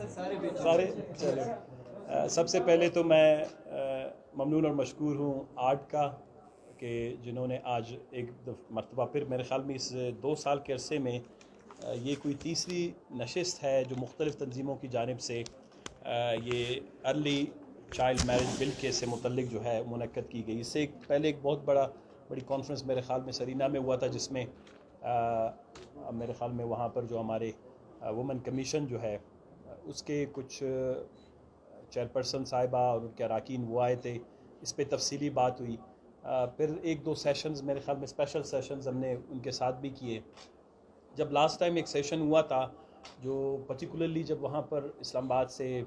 سارے چلے سب سے پہلے تو میں ممنون اور مشکور ہوں آرٹ کا کہ جنہوں نے آج ایک مرتبہ پھر میرے خیال میں اس 2 سال کے عرصے میں یہ کوئی تیسری نشست ہے جو مختلف تنظیموں کی جانب سے یہ ارلی چائلڈ میرج بل کے سے متعلق جو ہے منعقد کی گئی. اس سے پہلے ایک بہت بڑی کانفرنس میرے خیال میں سرینا میں ہوا تھا جس میں میرے خیال میں وہاں پر جو ہمارے وومن کمیشن جو ہے اس کے کچھ چیئرپرسن صاحبہ اور ان کے اراکین وہ آئے تھے. اس پہ تفصیلی بات ہوئی. پھر 1-2 سیشنز میرے خیال میں اسپیشل سیشنز ہم نے ان کے ساتھ بھی کیے. جب لاسٹ ٹائم ایک سیشن ہوا تھا جو پرٹیکولرلی جب وہاں پر اسلام آباد سے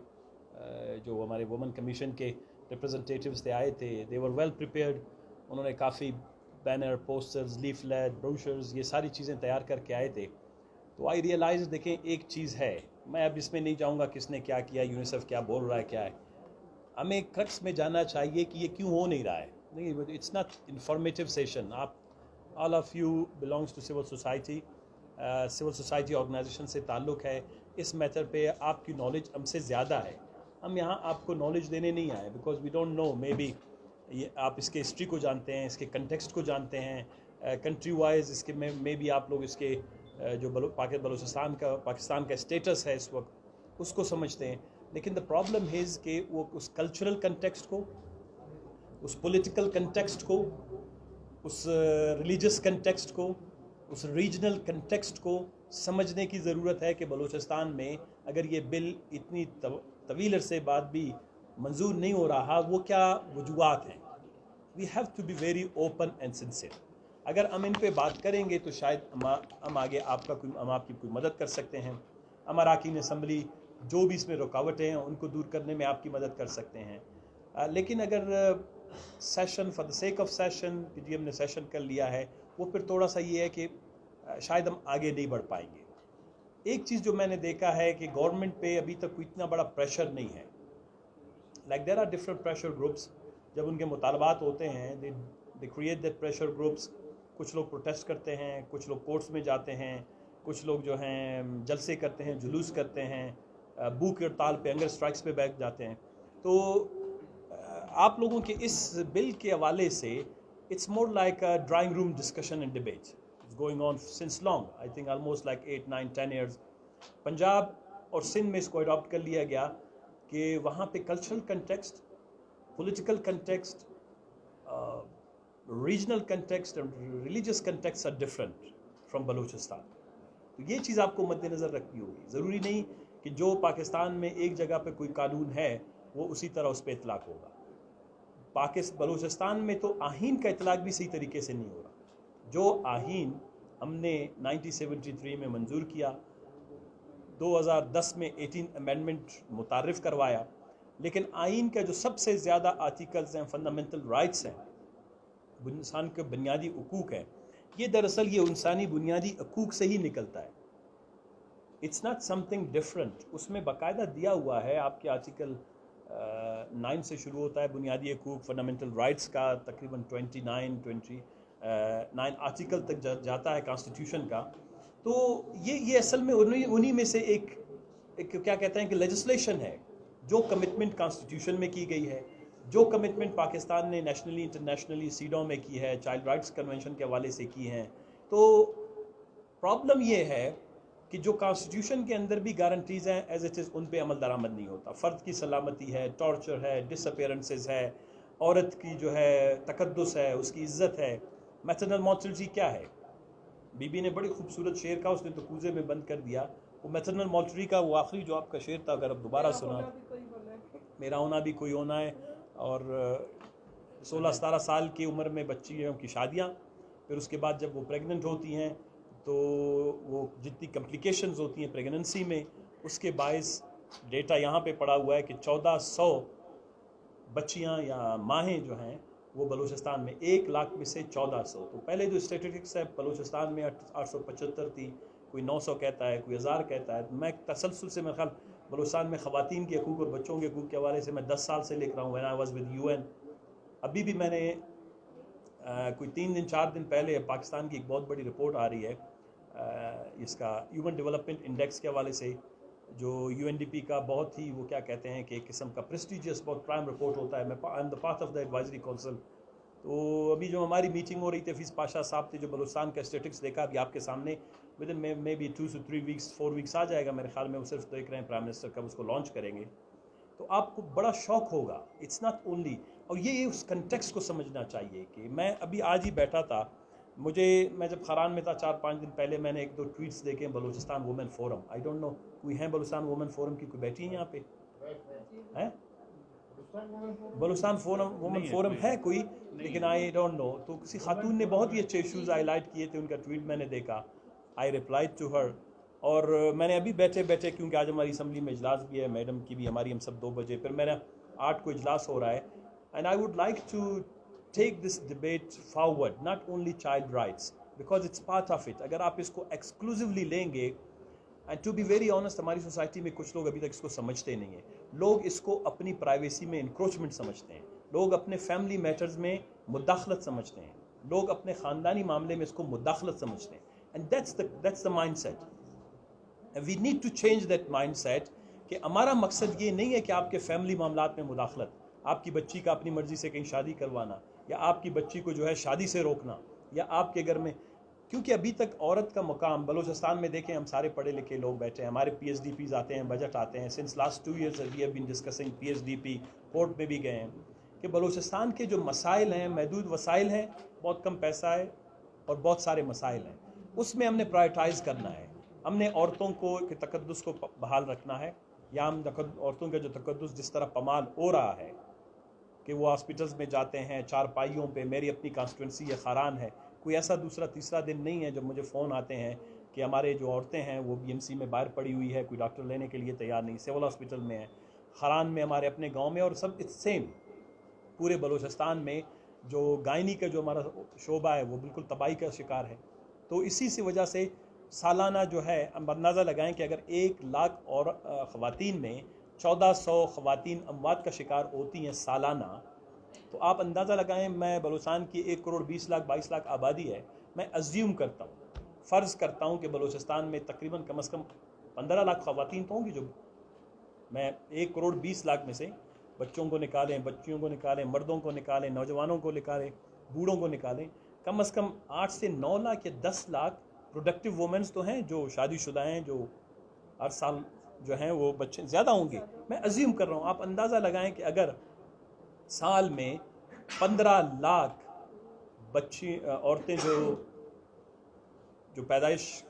جو ہمارے وومن کمیشن کے ریپرزنٹیٹیوز تھے آئے تھے, دے ور ویل پریپیئرڈ. انہوں نے کافی بینر, پوسٹرز, لیفلیٹ, بروشرز یہ ساری چیزیں تیار کر کے آئے تھے. تو آئی ریئلائز دیکھیں ایک چیز ہے, میں اب اس میں نہیں جاؤں گا کس نے کیا کیا, یونیسیف کیا بول رہا ہے کیا ہے. ہمیں کرکس میں جاننا چاہیے کہ یہ کیوں ہو نہیں رہا ہے. نہیں, اٹس ناٹ انفارمیٹیو سیشن. آپ all of you belongs to civil society, civil society organisation سے تعلق ہے. اس میٹر پہ آپ کی نالج ہم سے زیادہ ہے. ہم یہاں آپ کو نالج دینے نہیں آئے because we don't know. Maybe آپ اس کے ہسٹری کو جانتے ہیں, اس کے کنٹیکسٹ کو جانتے ہیں, کنٹری وائز اس کے میں بھی آپ لوگ اس کے جو پاکستان کا اسٹیٹس ہے اس وقت اس کو سمجھتے ہیں. لیکن دا پرابلم از کہ وہ اس کلچرل کنٹیکسٹ کو, اس پولیٹیکل کنٹیکسٹ کو, اس ریلیجس کنٹیکسٹ کو, اس ریجنل کنٹیکسٹ کو سمجھنے کی ضرورت ہے کہ بلوچستان میں اگر یہ بل اتنی طویل عرصے بعد بھی منظور نہیں ہو رہا, وہ کیا وجوہات ہیں. We have to be very open and sincere. اگر ہم ان پہ بات کریں گے تو شاید ہم آگے ہم آپ کی کوئی مدد کر سکتے ہیں. ہم اراکین اسمبلی جو بھی اس میں رکاوٹیں ہیں ان کو دور کرنے میں آپ کی مدد کر سکتے ہیں. لیکن اگر session for the sake of session جی ہم نے سیشن کر لیا ہے, وہ پھر تھوڑا سا یہ ہے کہ شاید ہم آگے نہیں بڑھ پائیں گے. ایک چیز جو میں نے دیکھا ہے کہ گورنمنٹ پہ ابھی تک کوئی اتنا بڑا پریشر نہیں ہے. Like there are different pressure groups. جب ان کے مطالبات ہوتے ہیں they create that pressure groups. کچھ لوگ پروٹیسٹ کرتے ہیں, کچھ لوگ کورٹس میں جاتے ہیں, کچھ لوگ جو ہیں جلسے کرتے ہیں, جلوس کرتے ہیں, بھوک ہڑتال پہ, ہنگر اسٹرائکس پہ بیٹھ جاتے ہیں. تو آپ لوگوں کے اس بل کے حوالے سے it's more like a drawing room discussion and debate. It's going on since long, I think almost like 8-9-10 years. Punjab اور سندھ میں اس کو اڈاپٹ کر لیا گیا کہ وہاں پہ cultural context, political context, regional context اور religious context are different from Balochistan. تو یہ چیز آپ کو مد نظر رکھنی ہوگی. ضروری نہیں کہ جو پاکستان میں ایک جگہ پہ کوئی قانون ہے وہ اسی طرح اس پہ اطلاق ہوگا. بلوچستان میں تو آئین کا اطلاق بھی صحیح طریقے سے نہیں ہو رہا. جو آئین ہم نے 1973 میں منظور کیا, 2010 میں 18 امینڈمنٹ متعارف کروایا, لیکن آئین کا جو سب سے زیادہ آرٹیکلز ہیں, فنڈامنٹل رائٹس ہیں, انسان کے بنیادی حقوق ہیں, یہ دراصل یہ انسانی بنیادی حقوق سے ہی نکلتا ہے. It's not something different. اس میں باقاعدہ دیا ہوا ہے, آپ کے آرٹیکل 9 سے شروع ہوتا ہے بنیادی حقوق, فنڈامنٹل رائٹس کا تقریباً 29 آرٹیکل تک جاتا ہے کانسٹیٹیوشن کا. تو یہ اصل میں انہی میں سے ایک کیا کہتے ہیں کہ لیجسلیشن ہے جو کمٹمنٹ کانسٹیٹیوشن میں کی گئی ہے, جو کمٹمنٹ پاکستان نے نیشنلی انٹرنیشنلی سیڈوں میں کی ہے, چائلڈ رائٹس کنونشن کے حوالے سے کی ہیں. تو پرابلم یہ ہے کہ جو کانسٹیٹیوشن کے اندر بھی گارنٹیز ہیں ایز اٹ از ان پہ عمل درآمد نہیں ہوتا. فرد کی سلامتی ہے, ٹارچر ہے, ڈس اپیرنسز ہے, عورت کی جو ہے تقدس ہے, اس کی عزت ہے. میٹرنل مورٹلٹی کیا ہے؟ بی بی نے بڑی خوبصورت شعر کہا, اس نے تو کوزے میں بند کر دیا. وہ میٹرنل مورٹلٹی کا وہ آخری جو آپ کا شعر تھا, اگر اب دوبارہ سنا. میرا ہونا بھی کوئی ہونا ہے, اور 16-17 سال کی عمر میں بچیوں کی شادیاں, پھر اس کے بعد جب وہ پریگننٹ ہوتی ہیں تو وہ جتنی کمپلیکیشنز ہوتی ہیں پریگننسی میں, اس کے باعث ڈیٹا یہاں پہ پڑا ہوا ہے کہ 1400 بچیاں یا ماہیں جو ہیں وہ بلوچستان میں 1 لاکھ میں سے 1400. تو پہلے جو اسٹیٹسٹکس ہے بلوچستان میں 875 تھی, کوئی 900 کہتا ہے, کوئی 1000 کہتا ہے. میں تسلسل سے میرے خیال بلوچستان میں خواتین کے حقوق اور بچوں کے حقوق کے حوالے سے میں 10 سال سے لکھ رہا ہوں. when I was with UN. ابھی بھی میں نے کوئی 3-4 دن پہلے پاکستان کی ایک بہت بڑی رپورٹ آ رہی ہے اس کا ہیومن ڈیولپمنٹ انڈیکس کے حوالے سے, جو UNDP کا بہت ہی وہ کیا کہتے ہیں کہ ایک قسم کا پریسٹیجیس بہت پرائم رپورٹ ہوتا ہے. I am the part of the advisory council. تو ابھی جو ہماری میٹنگ ہو رہی تھی حفیظ پاشا صاحب تھے جو بلوچستان کا اسٹیٹکس دیکھا ابھی آپ کے سامنے with in may be 2 to 3 weeks 4 weeks آ جائے گا میرے خیال میں. وہ صرف دیکھ رہے ہیں پرائم منسٹر کب اس کو لانچ کریں گے. تو آپ کو بڑا شوق ہوگا. اٹس ناٹ اونلی, اور یہ اس کنٹیکسٹ کو سمجھنا چاہیے کہ میں ابھی آج ہی بیٹھا تھا, میں جب خران میں تھا 4-5 دن پہلے میں نے 1-2 ٹویٹس دیکھے Balochistan women forum. I don't know کوئی ہیں بلوچستان وومن فورم کی کوئی بیٹھی ہیں یہاں پہ ہیں؟ بلوچستان وومن فورم ہے کوئی, لیکن آئی ڈونٹ نو. تو کسی خاتون نے بہت ہی اچھے ایشوز ہائی لائٹ کیے تھے, ان کا ٹویٹ میں نے دیکھا. آئی ریپلائیڈ ٹو ہر. اور میں نے ابھی بیٹھے کیونکہ آج ہماری اسمبلی میں اجلاس بھی ہے, میڈم کی بھی ہماری, ہم سب 2 بجے, پھر میرا 8 کو اجلاس ہو رہا ہے. And I would like to take this debate forward, not only child rights because it's part of it. اگر آپ اس کو ایکسکلوزولی لیں گے, and to be very honest ہماری سوسائٹی میں کچھ لوگ ابھی تک اس کو سمجھتے نہیں ہیں. لوگ اس کو اپنی پرائیویسی میں انکروچمنٹ سمجھتے ہیں, لوگ اپنے فیملی میٹرز میں مداخلت سمجھتے ہیں, لوگ اپنے خاندانی معاملے میں اس کو مداخلت سمجھتے ہیں. And that's the mindset. We need to change that mindset کہ ہمارا مقصد یہ نہیں ہے کہ آپ کے فیملی معاملات میں مداخلت, آپ کی بچی کا اپنی مرضی سے کہیں شادی کروانا, یا آپ کی بچی کو جو ہے شادی سے روکنا, یا آپ کے گھر میں, کیونکہ ابھی تک عورت کا مقام بلوچستان میں دیکھیں, ہم سارے پڑھے لکھے لوگ بیٹھے ہیں, ہمارے PhDPs آتے ہیں, بجٹ آتے ہیں. Since last 2 years we have been discussing PhDP, court میں بھی گئے ہیں کہ بلوچستان کے جو مسائل ہیں, محدود وسائل ہیں, بہت کم پیسہ ہے اور بہت سارے مسائل ہیں. اس میں ہم نے پرائیورٹائز کرنا ہے. ہم نے عورتوں کو کہ تقدس کو بحال رکھنا ہے, یا ہم عورتوں کا جو تقدس جس طرح پامال ہو رہا ہے کہ وہ ہاسپٹلز میں جاتے ہیں 4 پائیوں پہ. میری اپنی کانسٹیٹوئنسی یہ خاران ہے, کوئی ایسا دوسرا تیسرا دن نہیں ہے جب مجھے فون آتے ہیں کہ ہمارے جو عورتیں ہیں وہ BMC میں باہر پڑی ہوئی ہے, کوئی ڈاکٹر لینے کے لیے تیار نہیں, سول ہاسپٹل میں ہے, خران میں, ہمارے اپنے گاؤں میں, اور سب اٹس سیم پورے بلوچستان میں. جو گائنی کا جو ہمارا شعبہ ہے وہ بالکل تباہی کا شکار ہے. تو اسی سی وجہ سے سالانہ جو ہے ہم اندازہ لگائیں کہ اگر 1 لاکھ اور خواتین میں 1400 خواتین اموات کا شکار ہوتی ہیں سالانہ, تو آپ اندازہ لگائیں. میں بلوچستان کی 1 کروڑ 20 لاکھ 22 لاکھ آبادی ہے, میں ازیوم کرتا ہوں, فرض کرتا ہوں کہ بلوچستان میں تقریباً کم از کم 15 لاکھ خواتین تو ہوں گی. جو میں 1 کروڑ 20 لاکھ میں سے بچوں کو نکالیں, بچیوں کو نکالیں, مردوں کو نکالیں, نوجوانوں کو نکالیں, بوڑھوں کو نکالیں, کم از کم 8 سے 9 لاکھ یا 10 لاکھ پروڈکٹیو وومنس تو ہیں جو شادی شدہ ہیں, جو ہر سال جو ہیں وہ بچے زیادہ ہوں گے. میں ازیوم کر رہا ہوں, آپ اندازہ لگائیں کہ اگر سال میں 15 لاکھ بچی عورتیں جو پیدائش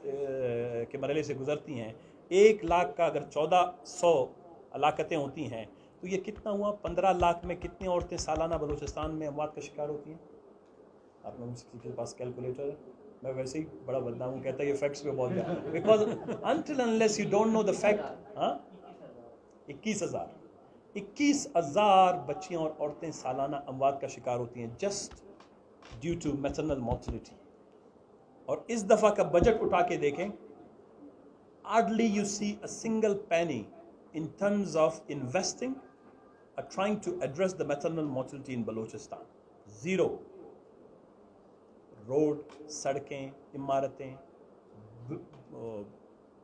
کے مرحلے سے گزرتی ہیں, 1 لاکھ کا اگر 1400 ہلاکتیں ہوتی ہیں تو یہ کتنا ہوا؟ 15 لاکھ میں کتنی عورتیں سالانہ بلوچستان میں اموات کا شکار ہوتی ہیں؟ آپ لوگوں کے پاس کیلکولیٹر ہے؟ میں ویسے ہی بڑا بدلا ہوں, کہتا ہے یہ فیکٹس پہ بہت گیا, because until unless you don't know the fact. 21,000 بچیاں اور عورتیں سالانہ اموات کا شکار ہوتی ہیں just due to maternal mortality. اور اس دفعہ کا بجٹ اٹھا کے دیکھیں, hardly you see a single penny in terms of investing or trying to address the maternal mortality in Balochistan. Zero. Road, سڑکیں, عمارتیں,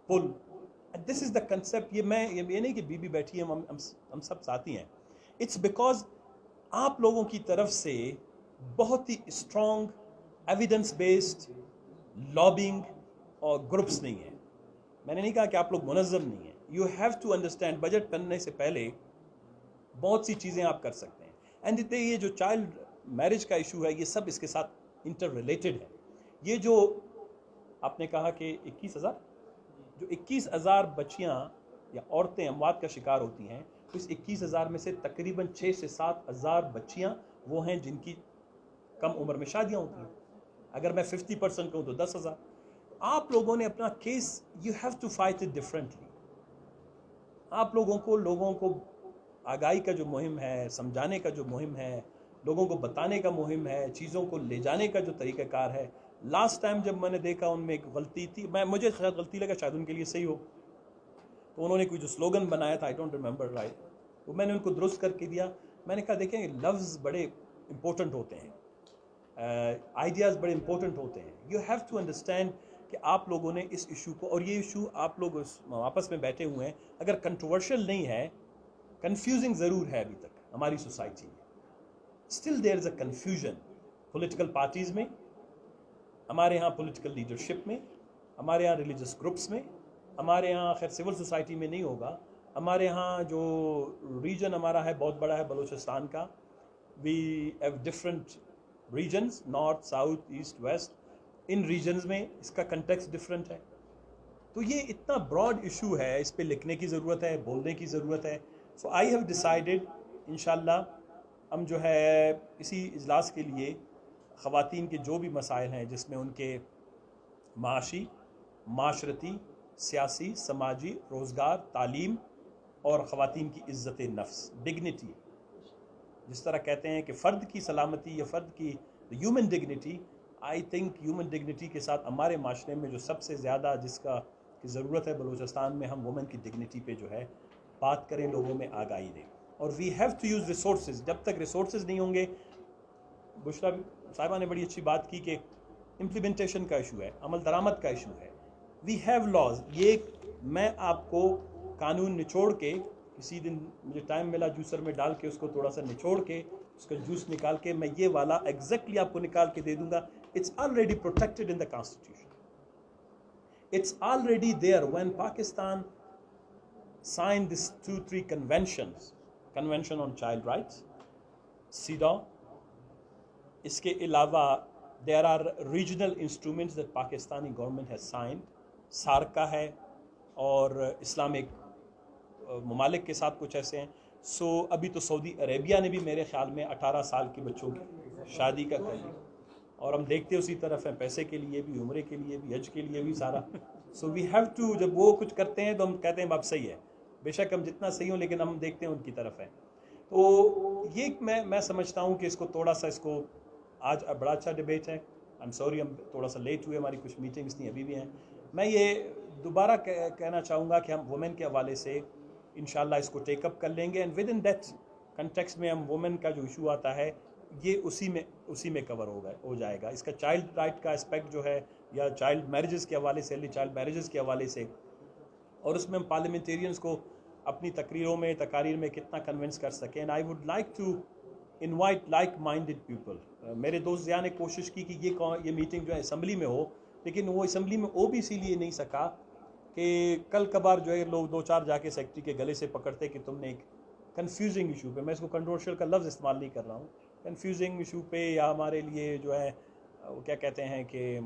پل, دس از دا کنسیپٹ. یہ نہیں کہ بی بیٹھی ہے, ہم سب ساتھی ہیں. اٹس بیکاز آپ لوگوں کی طرف سے بہت ہی اسٹرانگ ایویڈنس بیسڈ لابنگ اور گروپس نہیں ہیں. میں نے نہیں کہا کہ آپ لوگ منظم نہیں ہیں. You have to understand, budget بننے سے پہلے بہت سی چیزیں آپ کر سکتے ہیں. اینڈ یہ جو چائلڈ میرج کا ایشو ہے, یہ سب اس کے ساتھ انٹر ریلیٹڈ ہے. یہ جو آپ نے کہا کہ 21,000 بچیاں یا عورتیں اموات کا شکار ہوتی ہیں, تو اس 21,000 میں سے تقریباً 6 سے 7 ہزار بچیاں وہ ہیں جن کی کم عمر میں شادیاں ہوتی ہیں. اگر میں 50% کہوں تو 10,000. آپ لوگوں نے اپنا case, you have to fight it differently. آپ لوگوں کو آگاہی کا جو مہم ہے, سمجھانے کا جو مہم ہے, لوگوں کو بتانے کا مہم ہے, چیزوں کو لے جانے کا جو طریقہ کار ہے. لاسٹ ٹائم جب میں نے دیکھا ان میں ایک غلطی تھی, مجھے خیال غلطی لگا, شاید ان کے لیے صحیح ہو, تو انہوں نے کوئی جو سلوگن بنایا تھا, آئی ڈونٹ ریمبر رائٹ, تو میں نے ان کو درست کر کے دیا. میں نے کہا دیکھیں لفظ بڑے امپورٹنٹ ہوتے ہیں, آئیڈیاز بڑے امپورٹنٹ ہوتے ہیں. یو ہیو ٹو انڈرسٹینڈ کہ آپ لوگوں نے اس ایشو کو, اور یہ ایشو آپ لوگ آپس میں بیٹھے ہوئے ہیں, اگر کنٹروورشل نہیں ہے, کنفیوزنگ ضرور ہے ابھی تک ہماری سوسائٹی میں. Still there is a confusion political parties میں, ہمارے ہاں پولیٹیکل لیڈرشپ میں, ہمارے ہاں ریلیجس گروپس میں, ہمارے ہاں خیر سول سوسائٹی میں نہیں ہوگا, ہمارے ہاں جو ریجن ہمارا ہے بہت بڑا ہے بلوچستان کا, we have different regions, north south east west, ان ریجنز میں اس کا کنٹیکسٹ ڈفرینٹ ہے. تو یہ اتنا براڈ ایشو ہے, اس پہ لکھنے کی ضرورت ہے, بولنے کی ضرورت ہے. سو آئی ہیو ڈیسائیڈڈ انشاءاللہ ہم جو ہے اسی اجلاس کے لیے خواتین کے جو بھی مسائل ہیں جس میں ان کے معاشی, معاشرتی, سیاسی, سماجی, روزگار, تعلیم اور خواتین کی عزت نفس, ڈگنیٹی, جس طرح کہتے ہیں کہ فرد کی سلامتی یا فرد کی human dignity, I think human dignity کے ساتھ ہمارے معاشرے میں جو سب سے زیادہ جس کا کی ضرورت ہے بلوچستان میں, ہم وومن کی ڈگنیٹی پہ جو ہے بات کریں, لوگوں میں آگاہی دیں. اور we have to use resources. جب تک ریسورسز نہیں ہوں گے, بشرا صاحبہ نے بڑی اچھی بات کی کہ امپلیمنٹیشن کا ایشو ہے, عمل درآمد کا ایشو ہے. We have laws. یہ میں آپ کو قانون نچوڑ کے, کسی دن مجھے ٹائم ملا جوسر میں ڈال کے اس کو تھوڑا سا نچوڑ کے اس کا جوس نکال کے میں یہ والا ایگزیکٹلی آپ کو نکال کے دے دوں گا. It's already protected in the constitution. It's already there. When Pakistan signed this 2-3 conventions, Convention on Child Rights, CEDAW. اس کے علاوہ there are regional instruments that Pakistani government has signed. سارکا ہے اور اسلامک ممالک کے ساتھ کچھ ایسے ہیں. سو ابھی تو سعودی عربیہ نے بھی میرے خیال میں 18 سال کی بچوں کی شادی کا کر لی, اور ہم دیکھتے اسی طرف ہیں, پیسے کے لیے بھی, عمرے کے لیے بھی, حج کے لیے بھی, سارا. سو وی ہیو ٹو, جب وہ کچھ کرتے ہیں تو ہم کہتے ہیں باپ صحیح ہے, بے شک ہم جتنا صحیح ہوں لیکن ہم دیکھتے ہیں ان کی طرف ہے. تو یہ میں سمجھتا ہوں کہ اس کو تھوڑا سا, اس کو آج بڑا اچھا ڈیبیٹ ہے. آئی ایم سوری ہم تھوڑا سا لیٹ ہوئے, ہماری کچھ میٹنگس تھیں, ابھی بھی ہیں. میں یہ دوبارہ کہنا چاہوں گا کہ ہم وومن کے حوالے سے انشاءاللہ اس کو ٹیک اپ کر لیں گے, and with in that context میں ہم وومن کا جو ایشو آتا ہے یہ اسی میں کور ہو جائے گا. اس کا چائلڈ رائٹ کا اسپیکٹ جو ہے, یا چائلڈ میرجز کے حوالے سے, ارلی چائلڈ میرجز کے حوالے سے, اور اس میں ہم پارلیمنٹیرینز کو اپنی تقریروں میں, تقاریر میں کتنا کنونس کر سکیں. And I would like to invite like minded people. میرے دوست ضیاء نے کوشش کی کہ یہ میٹنگ جو ہے اسمبلی میں ہو, لیکن وہ اسمبلی میں ہو بھی اسی لیے نہیں سکا کہ کل کبھار جو ہے لوگ 2-4 جا کے سیکرٹری کے گلے سے پکڑتے کہ تم نے ایک کنفیوزنگ ایشو پہ, میں اس کو کنٹروورشل کا لفظ استعمال نہیں کر رہا ہوں, کنفیوزنگ ایشو پہ, یا ہمارے لیے جو ہے وہ کیا کہتے ہیں کہ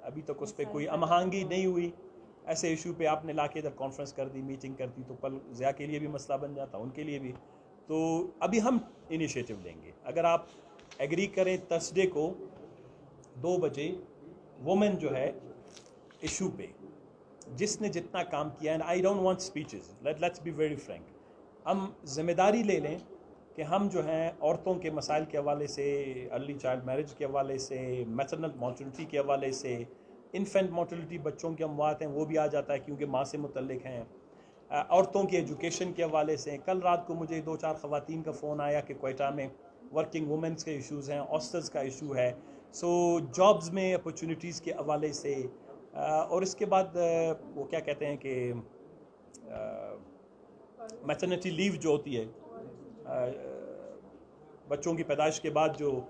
ابھی تک اس پہ کوئی امہانگی نہیں ہوئی, ایسے ایشو پہ آپ نے لا کے ادھر کانفرنس کر دی, میٹنگ کر دی, تو کل ضیاء کے لیے بھی مسئلہ بن جاتا, ان کے لیے بھی. تو ابھی ہم انیشیٹو لیں گے, اگر آپ ایگری کریں تھرسڈے کو 2 بجے وومن جو ہے ایشو پہ, جس نے جتنا کام کیا ہے, I don't want speeches, let's be very frank, ہم ذمہ داری لے لیں کہ ہم جو ہیں عورتوں کے مسائل کے حوالے سے, ارلی چائلڈ میرج کے حوالے سے, میٹرنل مورٹلٹی کے حوالے سے, انفینٹ مورٹلٹی بچوں کے اموات ہیں وہ بھی آ جاتا ہے کیونکہ ماں سے متعلق ہیں, عورتوں کی ایجوکیشن کے حوالے سے. کل رات کو مجھے 2-4 خواتین کا فون آیا کہ کوئٹہ میں ورکنگ وومنس کے ایشوز ہیں, ہاسٹلس کا ایشو ہے, سو جابز میں اپرچونیٹیز کے حوالے سے, اور اس کے بعد وہ کیا کہتے ہیں کہ میٹرنٹی لیو جو ہوتی ہے, بچوں کی پیدائش کے بعد جو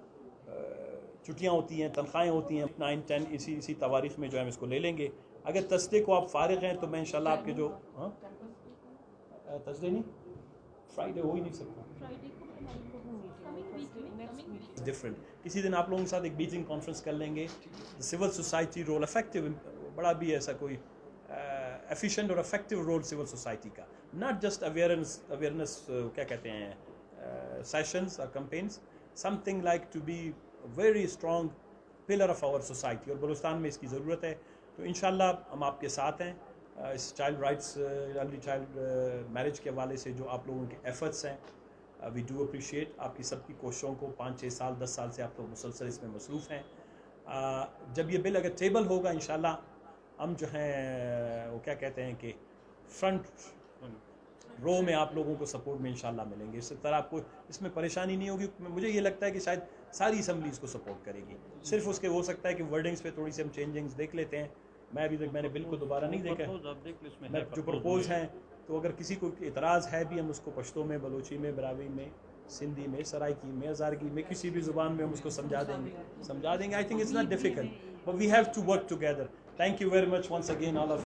چھٹیاں ہوتی ہیں, تنخواہیں ہوتی ہیں, 9-10 اسی تواریخ میں جو ہے ہم اس کو لے لیں گے. اگر تھرسڈے کو آپ فارغ ہیں تو میں انشاءاللہ آپ کے جو تھرسڈے نہیں, فرائیڈے ہو ہی نہیں سکتا, ڈفرینٹ کسی دن آپ لوگوں کے ساتھ ایک میٹنگ کانفرنس کر لیں گے. سول سوسائٹی رول افیکٹو, بڑا بھی ایسا کوئی ایفیشینٹ اور افیکٹو رول سول سوسائٹی کا, ناٹ جسٹ اویئرنیس کیا کہتے ہیں سیشنز اور campaigns, something like to be very strong pillar of our society, اور بلوچستان میں اس کی ضرورت ہے. تو انشاءاللہ ہم آپ کے ساتھ ہیں اس child rights, early child marriage کے حوالے سے جو آپ لوگوں کے ایفرٹس ہیں, وی ڈو اپریشیٹ آپ کی سب کی کوششوں کو. 5-6 سال 10 سال سے آپ لوگ مسلسل اس میں مصروف ہیں. جب یہ بل اگر ٹیبل ہوگا انشاءاللہ ہم جو ہیں وہ کیا کہتے ہیں کہ فرنٹ رو میں آپ لوگوں کو سپورٹ میں انشاءاللہ ملیں گے. اس طرح آپ کو اس میں پریشانی نہیں ہوگی. مجھے یہ لگتا ہے کہ شاید ساری اسمبلی اس کو سپورٹ کرے گی, صرف اس کے ہو سکتا ہے کہ ورڈنگز پہ تھوڑی سی ہم چینجنگز دیکھ لیتے ہیں, میں ابھی تک میں نے بل کو دوبارہ نہیں دیکھا آپ دیکھ لیں اس میں میں جو پرپوز ہیں تو اگر کسی کو اعتراض ہے بھی ہم اس کو پشتو میں بلوچی میں براوی میں سندھی میں سرائکی میں ہزارگی میں کسی بھی زبان میں ہم اس کو سمجھا دیں گے I think it's not difficult but we have to work together thank you very much once again all of